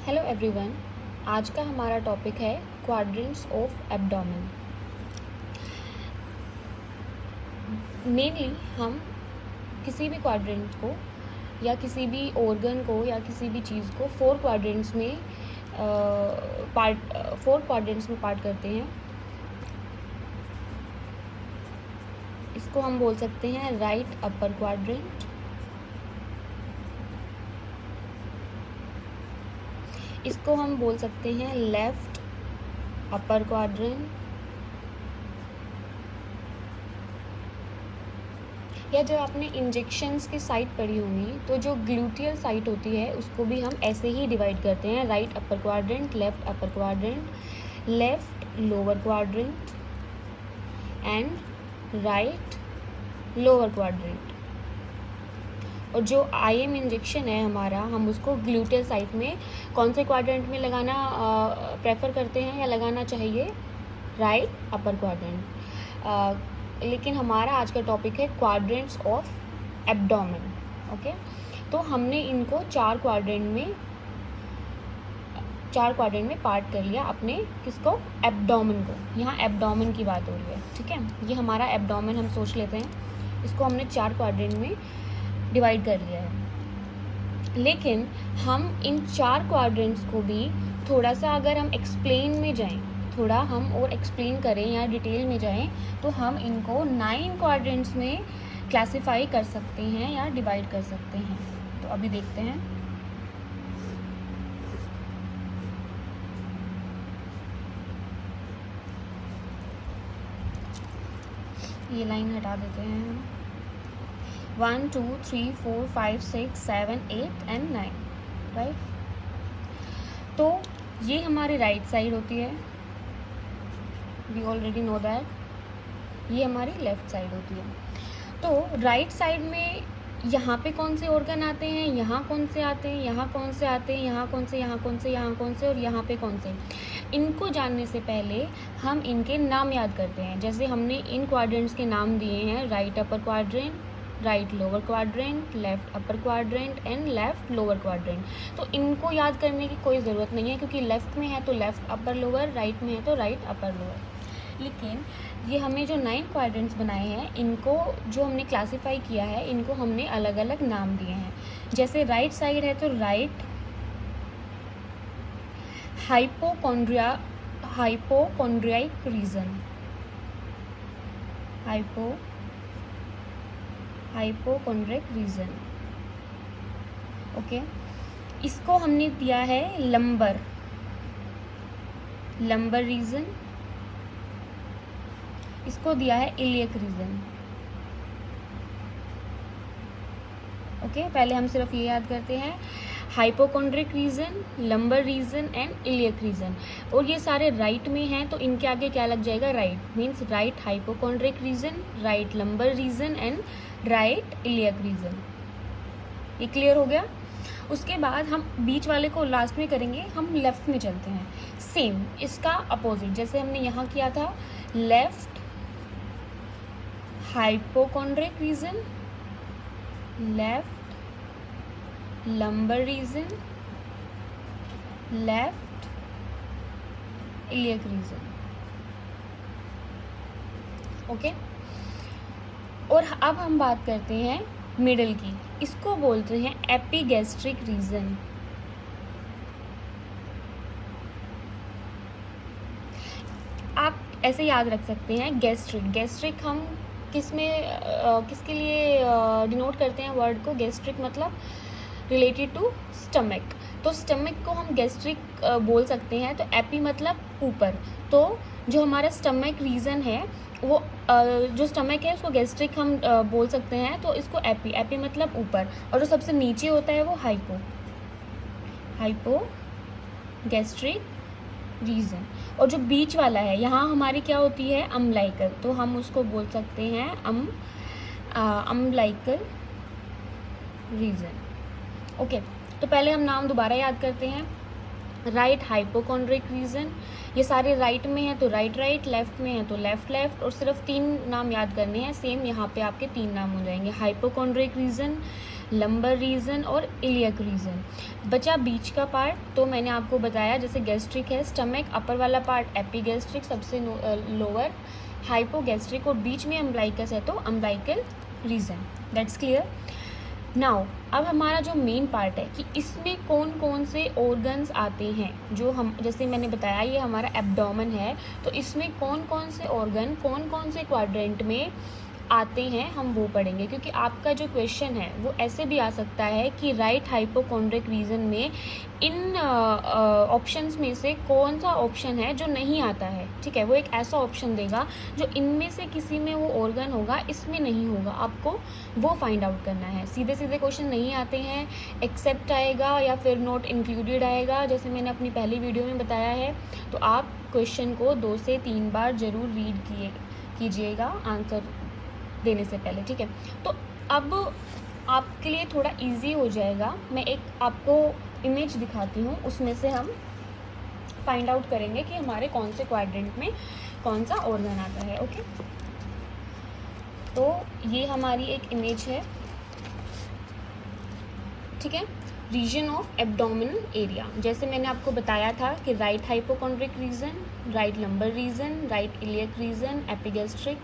Hello everyone, आज का हमारा टॉपिक है क्वाड्रेंट्स ऑफ एब्डोमेन। मेनली हम किसी भी क्वाड्रेंट को या किसी भी ऑर्गन को या किसी भी चीज़ को फोर क्वाड्रेंट्स में पार्ट करते हैं। इसको हम बोल सकते हैं राइट अपर क्वाड्रेंट, इसको हम बोल सकते हैं लेफ्ट अपर क्वाड्रेंट, या जब आपने इंजेक्शंस की साइट पढ़ी होंगी तो जो ग्लूटियल साइट होती है उसको भी हम ऐसे ही डिवाइड करते हैं, right upper quadrant, left upper quadrant, left lower quadrant and right lower quadrant. और जो IM इंजेक्शन है हमारा, हम उसको ग्लूटियल साइट में कौन से क्वाड्रेंट में लगाना प्रेफर करते हैं या लगाना चाहिए? Right upper quadrant. लेकिन हमारा आज का टॉपिक है क्वाड्रेंट्स ऑफ एब्डोमेन। ओके, तो हमने इनको चार क्वाड्रेंट में पार्ट कर लिया अपने किसको? एब्डोमेन को। यहाँ एब्डोमेन की बात हो रही है, ठीक है। ये हमारा एब्डोमेन हम सोच लेते हैं, इसको हमने चार क्वाड्रेंट में डिवाइड कर लिया है। लेकिन हम इन चार क्वाड्रेंट्स को भी थोड़ा सा अगर हम एक्सप्लेन में जाएं, थोड़ा हम और एक्सप्लेन करें या डिटेल में जाएं, तो हम इनको 9 क्वाड्रेंट्स में क्लासिफाई कर सकते हैं या डिवाइड कर सकते हैं। तो अभी देखते हैं। ये लाइन हटा देते हैं। 1 2 3 4 5 6 7 8 एंड 9, राइट। तो ये हमारी राइट साइड होती है, वी ऑलरेडी नो दैट। ये हमारी लेफ्ट साइड होती है। तो राइट साइड में यहाँ पे कौन से ऑर्गन आते हैं, यहाँ कौन से आते हैं, यहाँ कौन से आते हैं, यहाँ कौन से, यहाँ कौन से, यहाँ कौन से और यहाँ पे कौन से, इनको जानने से पहले हम इनके नाम याद करते हैं। जैसे हमने इन क्वाड्रेंट्स के नाम दिए हैं, right upper quadrant, right lower quadrant, left upper quadrant and left lower quadrant. तो इनको याद करने की कोई ज़रूरत नहीं है, क्योंकि लेफ़्ट में है तो लेफ़्ट अपर लोअर, राइट में है तो राइट अपर लोअर। लेकिन ये हमने जो 9 क्वाड्रेंट्स बनाए हैं, इनको जो हमने क्लासिफाई किया है, इनको हमने अलग अलग नाम दिए हैं। जैसे राइट साइड है तो right hypochondriac region, hypochondriac region. Okay, इसको हमने दिया है लंबर रीजन, इसको दिया है इलियक रीजन। ओके, पहले हम सिर्फ ये याद करते हैं, hypochondriac region, lumbar region and iliac region. और ये सारे राइट में हैं, तो इनके आगे क्या लग जाएगा? Right. Means right hypochondriac region, right lumbar region and right iliac region. ये क्लियर हो गया? उसके बाद हम बीच वाले को लास्ट में करेंगे, हम लेफ्ट में चलते हैं। सेम इसका अपोजिट, जैसे हमने यहाँ किया था, left hypochondriac region, left lumbar region, left iliac region. Okay, और अब हम बात करते हैं मिडिल की। इसको बोलते हैं एपिगैस्ट्रिक रीजन। आप ऐसे याद रख सकते हैं, गैस्ट्रिक हम किसके लिए डिनोट करते हैं वर्ड को? गैस्ट्रिक मतलब रिलेटेड टू स्टमक। तो स्टमक को हम गैस्ट्रिक बोल सकते हैं। तो एपी मतलब ऊपर, तो जो हमारा स्टमक रीजन है वो जो स्टमक है उसको गैस्ट्रिक हम बोल सकते हैं। तो इसको एपी मतलब ऊपर, और जो सबसे नीचे होता है वो हाइपो गैस्ट्रिक रीजन। और जो बीच वाला है, यहाँ हमारी क्या होती है? अम्बलाइकल, तो हम उसको बोल सकते हैं अम्बलाइकल रीजन। ओके, तो पहले हम नाम दोबारा याद करते हैं। राइट हाइपोकॉन्ड्रिक रीजन, ये सारे राइट में है तो राइट राइट, लेफ्ट में है तो लेफ्ट लेफ्ट, और सिर्फ 3 नाम याद करने हैं, सेम यहाँ पे आपके 3 नाम हो जाएंगे, हाइपोकॉन्ड्रिक रीजन, लंबर रीजन और इलियक रीजन। बचा बीच का पार्ट, तो मैंने आपको बताया जैसे गैस्ट्रिक है, स्टमक अपर वाला पार्ट एपिगैस्ट्रिक सबसे लोअर, हाइपोगैस्ट्रिक, और बीच में अम्ब्लाइकस है तो umbilical region. That's clear. Now अब हमारा जो मेन पार्ट है कि इसमें कौन कौन से ऑर्गन्स आते हैं, जो हम जैसे मैंने बताया ये हमारा एब्डोमेन है, तो इसमें कौन कौन से ऑर्गन कौन कौन से क्वाड्रेंट में आते हैं हम वो पढ़ेंगे, क्योंकि आपका जो क्वेश्चन है वो ऐसे भी आ सकता है कि राइट हाइपोकॉन्ड्रिक रीजन में इन ऑप्शंस में से कौन सा ऑप्शन है जो नहीं आता है, ठीक है, वो एक ऐसा ऑप्शन देगा जो इनमें से किसी में वो ऑर्गन होगा, इसमें नहीं होगा, आपको वो फाइंड आउट करना है। सीधे सीधे क्वेश्चन नहीं आते हैं, एक्सेप्ट आएगा या फिर नॉट इंक्लूडेड आएगा, जैसे मैंने अपनी पहली वीडियो में बताया है। तो आप क्वेश्चन को 2 से 3 बार ज़रूर रीड कीजिएगा आंसर देने से पहले, ठीक है। तो अब आपके लिए थोड़ा इजी हो जाएगा, मैं एक आपको इमेज दिखाती हूँ, उसमें से हम फाइंड आउट करेंगे कि हमारे कौन से क्वाड्रेंट में कौन सा ऑर्गन आता है। ओके, तो ये हमारी एक इमेज है, ठीक है, रीजन ऑफ एब्डोमिनल एरिया। जैसे मैंने आपको बताया था कि right hypochondriac region, right lumbar region, right iliac region, epigastric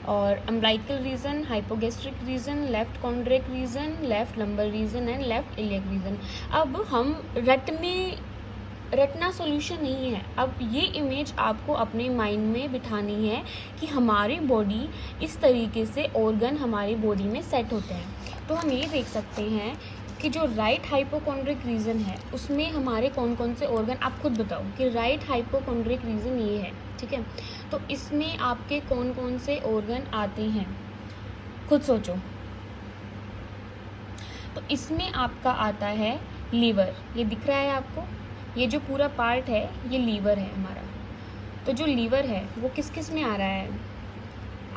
और umbilical region, hypogastric region, left chondriac region, left lumbar region and left iliac region. अब हम रटना सॉल्यूशन नहीं है, अब ये इमेज आपको अपने माइंड में बिठानी है कि हमारी बॉडी इस तरीके से ऑर्गन हमारी बॉडी में सेट होते हैं। तो हम ये देख सकते हैं कि जो राइट हाइपोकॉन्ड्रिक रीजन है उसमें हमारे कौन कौन से ऑर्गन, आप खुद बताओ कि राइट हाइपोकॉन्ड्रिक रीजन ये है, ठीक है, तो इसमें आपके कौन कौन से ऑर्गन आते हैं, खुद सोचो। तो इसमें आपका आता है लीवर, ये दिख रहा है आपको, ये जो पूरा पार्ट है ये लीवर है हमारा। तो जो लीवर है वो किस किस में आ रहा है,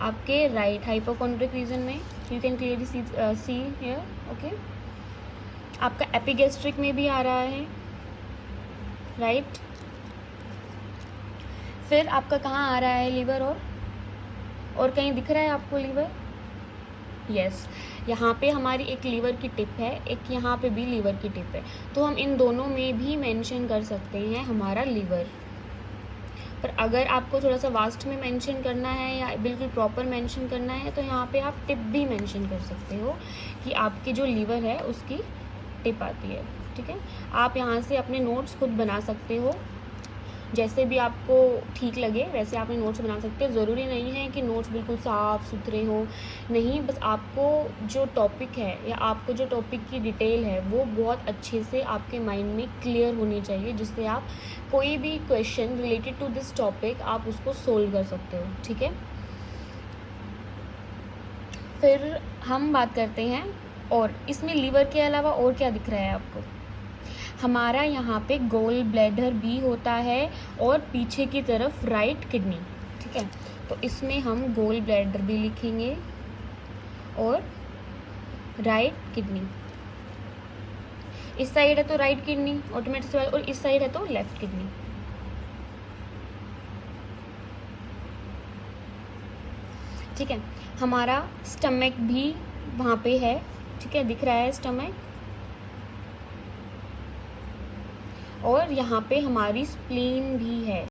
आपके राइट हाइपोकॉन्ड्रिक रीजन में, you can clearly see here, okay. आपका एपिगैस्ट्रिक में भी आ रहा है, राइट। फिर आपका कहाँ आ रहा है लीवर, और कहीं दिख रहा है आपको लीवर, यस, यहाँ पे हमारी एक लीवर की टिप है, एक यहाँ पे भी लीवर की टिप है, तो हम इन दोनों में भी मेंशन कर सकते हैं हमारा लीवर। पर अगर आपको थोड़ा सा वास्ट में मेंशन करना है या बिल्कुल प्रॉपर मेंशन करना है तो यहाँ पे आप टिप भी मेंशन कर सकते हो कि आपकी जो लीवर है उसकी टिप आती है, ठीक है। आप यहाँ से अपने नोट्स खुद बना सकते हो, जैसे भी आपको ठीक लगे वैसे आप नोट्स बना सकते हो। ज़रूरी नहीं है कि नोट्स बिल्कुल साफ़ सुथरे हो, नहीं, बस आपको जो टॉपिक है या आपको जो टॉपिक की डिटेल है वो बहुत अच्छे से आपके माइंड में क्लियर होनी चाहिए, जिससे आप कोई भी question related to this topic आप उसको सोल्व कर सकते हो, ठीक है। फिर हम बात करते हैं, और इसमें लीवर के अलावा और क्या दिख रहा है आपको, हमारा यहाँ पे गोल ब्लैडर भी होता है और पीछे की तरफ राइट किडनी, ठीक है। तो इसमें हम गोल ब्लैडर भी लिखेंगे और राइट किडनी, इस साइड है तो राइट किडनी ऑटोमेटिक, और इस साइड है तो लेफ्ट किडनी, ठीक है। हमारा स्टमक भी वहाँ पे है, ठीक है, दिख रहा है स्टमक, और यहाँ पे हमारी स्प्लीन भी है,